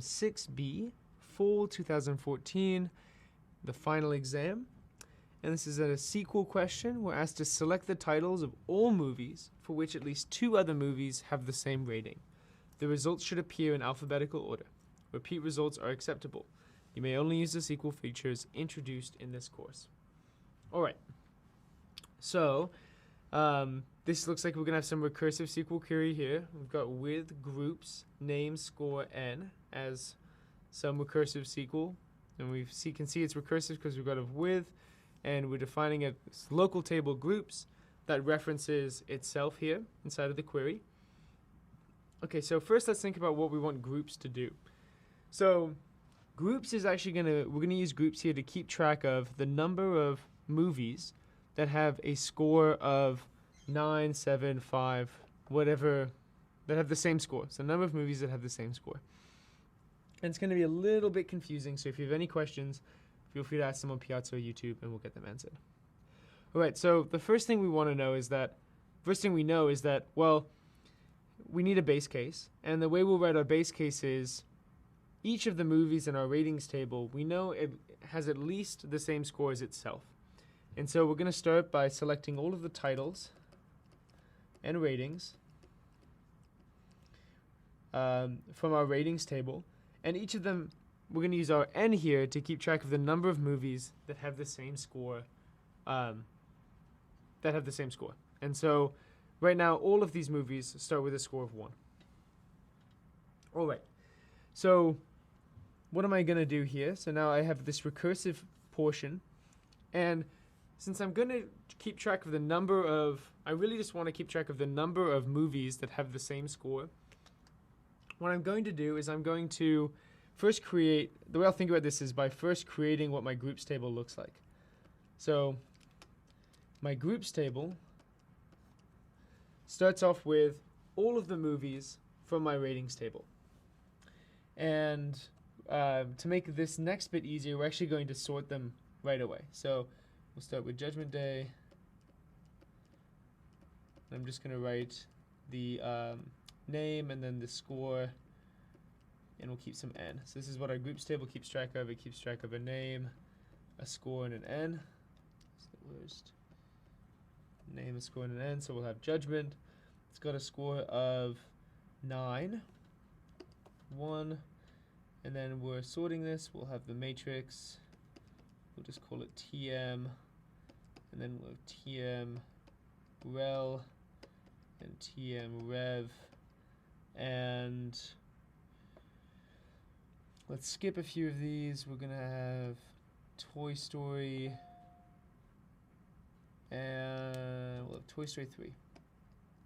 6B, fall 2014, the final exam. And this is a sequel question. We're asked to select the titles of all movies for which at least 2 other movies have the same rating. The results should appear in alphabetical order. Repeat results are acceptable. You may only use the sequel features introduced in this course. Alright, so this looks like we're going to have some recursive SQL query here. We've got with groups, name, score, n as some recursive SQL. And we can see it's recursive because we've got a with, and we're defining a local table groups that references itself here inside of the query. Okay, so first let's think about what we want groups to do. So groups is actually we're gonna use groups here to keep track of the number of movies that have a score of 9, 7, 5, whatever, that have the same score. So the number of movies that have the same score. And it's going to be a little bit confusing, so if you have any questions, feel free to ask them on Piazza or YouTube and we'll get them answered. Alright, so the first thing we know is that, well, we need a base case. And the way we'll write our base case is each of the movies in our ratings table, we know it has at least the same score as itself. And so we're going to start by selecting all of the titles and ratings from our ratings table. And each of them, we're going to use our n here to keep track of the number of movies that have the same score. And so right now, all of these movies start with a score of 1. All right. So what am I going to do here? So now I have this recursive portion. And since I'm going to keep track of the number of, I really just want to keep track of the number of movies that have the same score. What I'm going to do is I'm going to first create, the way I'll think about this is by first creating what my groups table looks like. So my groups table starts off with all of the movies from my ratings table. And to make this next bit easier, we're actually going to sort them right away. So we'll start with Judgment Day. I'm just going to write the name and then the score, and we'll keep some n. So this is what our groups table keeps track of. It keeps track of a name, a score, and an n. That's the worst. Name, a score, and an n. So we'll have Judgment. It's got a score of 9, 1, and then we're sorting this. We'll have the matrix. We'll just call it TM, and then we'll have TM rel and TM rev. And let's skip a few of these. We're going to have Toy Story, and we'll have Toy Story 3.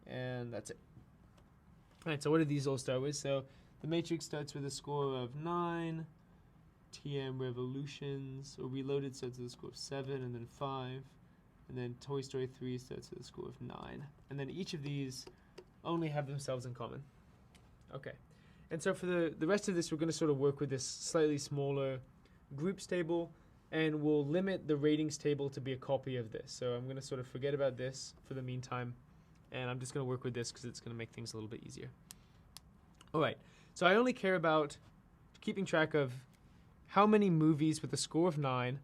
And that's it. Alright, so what do these all start with? So the matrix starts with a score of 9, TM Revolutions, or Reloaded starts with a score of 7, and then 5, and then Toy Story 3 starts with a score of 9. And then each of these only have themselves in common. Okay, and so for the rest of this, we're going to sort of work with this slightly smaller groups table, and we'll limit the ratings table to be a copy of this. So I'm going to sort of forget about this for the meantime, and I'm just going to work with this because it's going to make things a little bit easier. All right, so I only care about keeping track of how many movies with a score of 9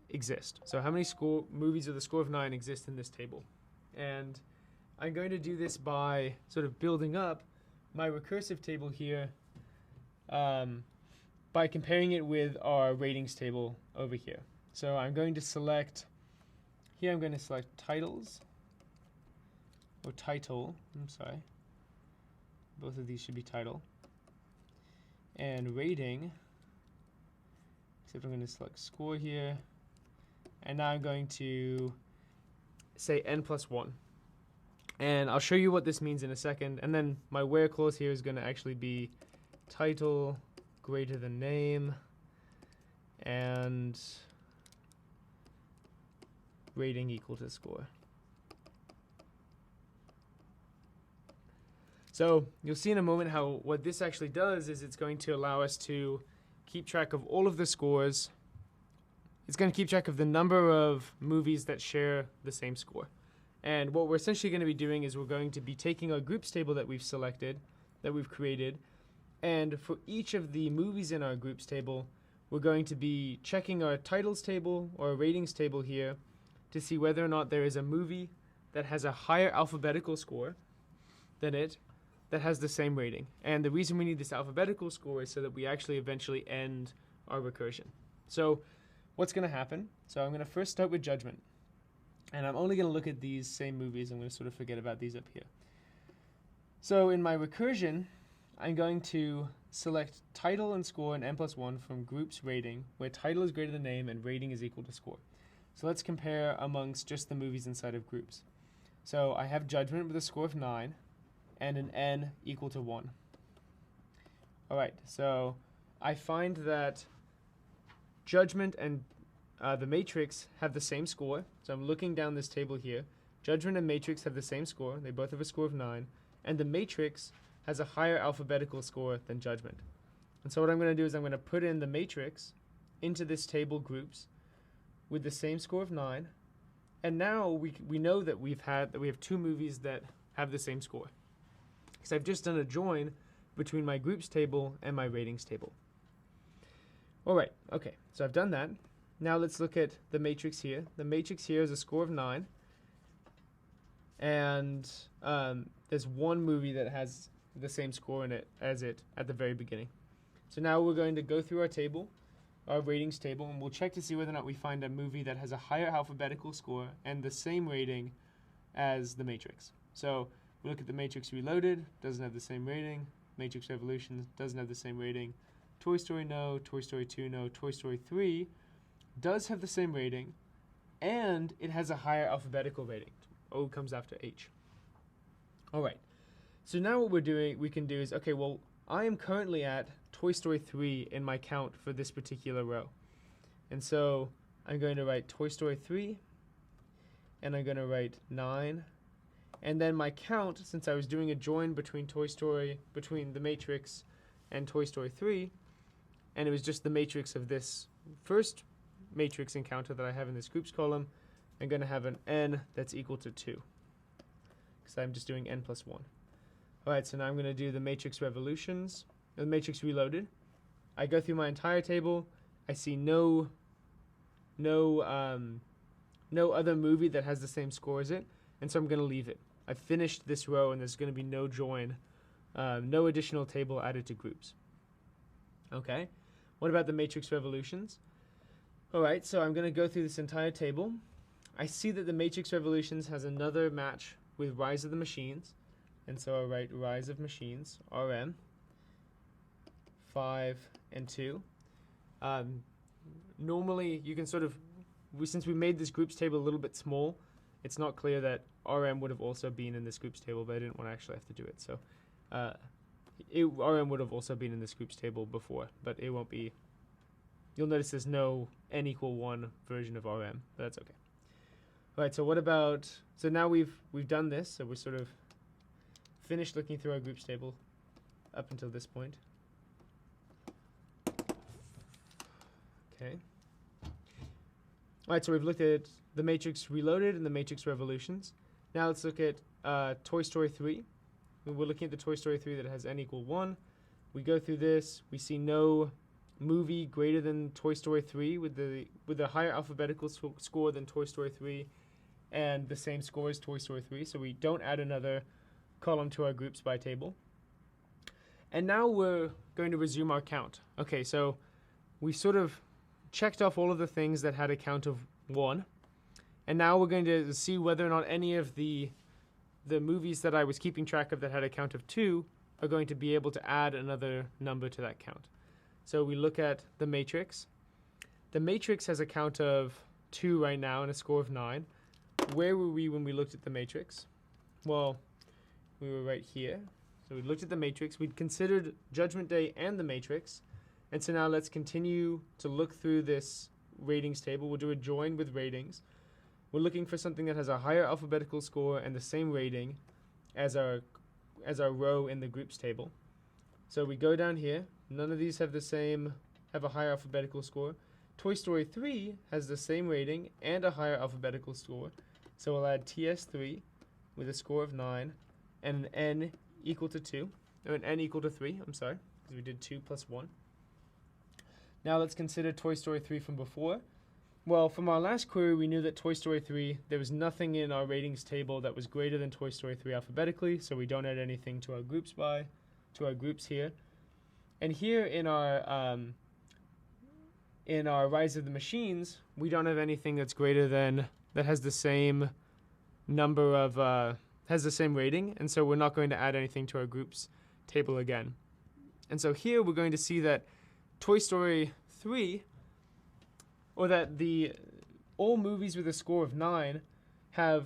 exist. So how many movies with a score of 9 exist in this table. And I'm going to do this by sort of building up my recursive table here by comparing it with our ratings table over here. So I'm going to select, here I'm going to select titles, or title, I'm sorry. Both of these should be title. And rating, except I'm going to select score here. And now I'm going to say n plus 1. And I'll show you what this means in a second. And then my where clause here is going to actually be title greater than name and rating equal to score. So you'll see in a moment how what this actually does is it's going to allow us to keep track of all of the scores. It's going to keep track of the number of movies that share the same score. And what we're essentially going to be doing is we're going to be taking our groups table that we've selected, that we've created, And for each of the movies in our groups table, we're going to be checking our titles table or ratings table here to see whether or not there is a movie that has a higher alphabetical score than it that has the same rating. And the reason we need this alphabetical score is so that we actually eventually end our recursion. So what's going to happen? So I'm going to first start with judgment. And I'm only going to look at these same movies. I'm going to sort of forget about these up here. So in my recursion, I'm going to select title and score in n+1 from groups rating, where title is greater than name and rating is equal to score. So let's compare amongst just the movies inside of groups. So I have judgment with a score of 9 and an n equal to 1. All right, so I find that judgment and the matrix have the same score. So I'm looking down this table here. Judgment and matrix have the same score. They both have a score of 9. And the matrix has a higher alphabetical score than judgment. And so what I'm going to do is I'm going to put in the matrix into this table groups with the same score of 9. And now we know that we have two movies that have the same score. Because I've just done a join between my groups table and my ratings table. All right, okay, so I've done that. Now let's look at the matrix here. The matrix here is a score of 9. And there's one movie that has the same score in it as it at the very beginning. So now we're going to go through our table, our ratings table, and we'll check to see whether or not we find a movie that has a higher alphabetical score and the same rating as the Matrix. So we look at the Matrix Reloaded, doesn't have the same rating. Matrix Revolutions doesn't have the same rating. Toy Story no, Toy Story 2 no, Toy Story 3 does have the same rating, and it has a higher alphabetical rating. O comes after H. All right. So now what we can do is, okay, well, I am currently at Toy Story 3 in my count for this particular row. And so I'm going to write Toy Story 3, and I'm going to write 9. And then my count, since I was doing a join between between the Matrix and Toy Story 3, and it was just the matrix of this first matrix encounter that I have in this groups column, I'm going to have an n that's equal to 2. Because I'm just doing n+1. All right, so now I'm going to do the Matrix Revolutions, the Matrix Reloaded. I go through my entire table. I see no other movie that has the same score as it, and so I'm going to leave it. I've finished this row, and there's going to be no join, no additional table added to groups. Okay, what about the Matrix Revolutions? All right, so I'm going to go through this entire table. I see that the Matrix Revolutions has another match with Rise of the Machines. And so I'll write Rise of Machines, RM, 5 and 2. Normally, you can sort of, since we made this groups table a little bit small, it's not clear that RM would have also been in this groups table, but I didn't want to actually have to do it. So RM would have also been in this groups table before, but it won't be. You'll notice there's no n = 1 version of RM, but that's okay. All right, so what about, so now we've done this, so we're sort of finished looking through our groups table up until this point. Okay. All right, so we've looked at the Matrix Reloaded and the Matrix Revolutions. Now let's look at Toy Story 3. We're looking at the Toy Story 3 that has n = 1. We go through this. We see no movie greater than Toy Story 3 with a higher alphabetical score than Toy Story 3 and the same score as Toy Story 3. So we don't add another column to our groups by table. And now we're going to resume our count. Okay, so we sort of checked off all of the things that had a count of 1. And now we're going to see whether or not any of the movies that I was keeping track of that had a count of 2 are going to be able to add another number to that count. So we look at the Matrix. The Matrix has a count of 2 right now and a score of 9. Where were we when we looked at the Matrix? Well, we were right here. So we looked at the Matrix. We'd considered Judgment Day and the Matrix. And so now let's continue to look through this ratings table. We'll do a join with ratings. We're looking for something that has a higher alphabetical score and the same rating as our row in the groups table. So we go down here. None of these have a higher alphabetical score. Toy Story 3 has the same rating and a higher alphabetical score. So we'll add TS3 with a score of 9 and an n equal to 2, or an n equal to 3, I'm sorry. because we did 2 plus 1. Now let's consider Toy Story 3 from before. Well, from our last query, we knew that Toy Story 3, there was nothing in our ratings table that was greater than Toy Story 3 alphabetically, so we don't add anything to our groups here. And here in our Rise of the Machines, we don't have anything that's greater than, that has the same number of, has the same rating, and so we're not going to add anything to our groups table again. And so here we're going to see that Toy Story 3, or that all movies with a score of 9 there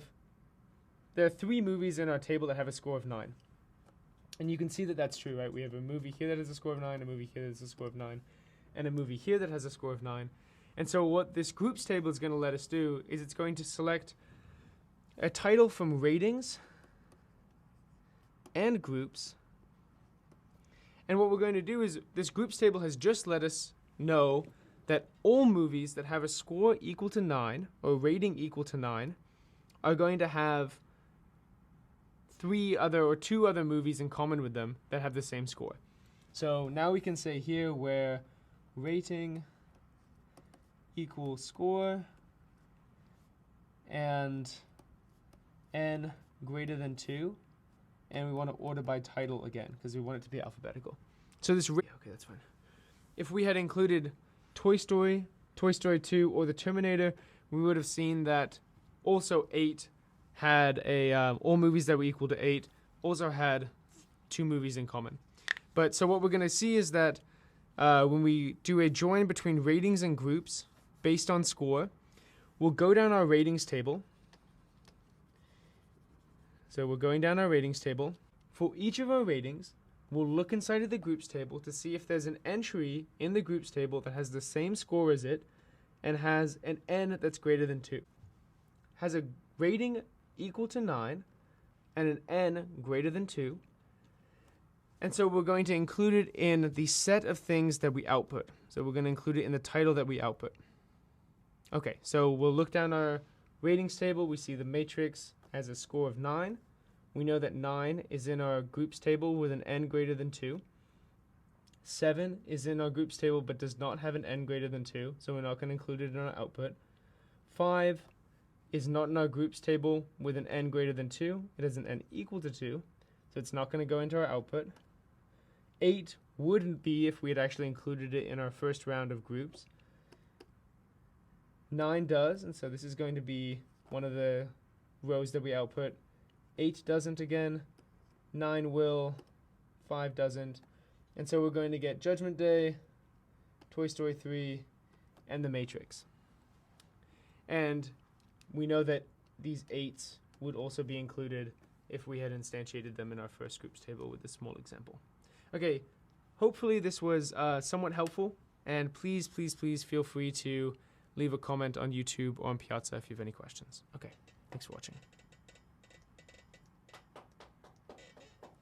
are 3 movies in our table that have a score of 9. And you can see that that's true, right? We have a movie here that has a score of 9, a movie here that has a score of 9, and a movie here that has a score of 9. And so what this groups table is going to let us do is it's going to select a title from ratings and groups. And what we're going to do is this groups table has just let us know that all movies that have a score equal to 9 or rating equal to 9 are going to have 2 other movies in common with them that have the same score. So now we can say here where rating equals score and n greater than 2, and we want to order by title again because we want it to be alphabetical. So this okay, that's fine. If we had included Toy Story, Toy Story 2, or the Terminator, we would have seen that also 8 had all movies that were equal to 8 also had 2 movies in common. But so what we're going to see is that when we do a join between ratings and groups based on score, we'll go down our ratings table. So we're going down our ratings table. For each of our ratings, we'll look inside of the groups table to see if there's an entry in the groups table that has the same score as it and has an n that's greater than 2. Has a rating equal to 9 and an n greater than 2. And so we're going to include it in the set of things that we output. So we're going to include it in the title that we output. Okay, so we'll look down our ratings table. We see the matrix has a score of 9. We know that 9 is in our groups table with an n greater than 2. 7 is in our groups table but does not have an n greater than 2, so we're not going to include it in our output. 5 is not in our groups table with an n greater than 2. It has an n equal to 2, so it's not going to go into our output. 8 wouldn't be if we had actually included it in our first round of groups. 9 does, and so this is going to be one of the rows that we output. 8 doesn't again, 9 will, 5 doesn't, and so we're going to get Judgment Day, Toy Story 3, and The Matrix. And we know that these 8s would also be included if we had instantiated them in our first groups table with this small example. Okay, hopefully this was somewhat helpful, and please feel free to leave a comment on YouTube or on Piazza if you have any questions. Okay, thanks for watching.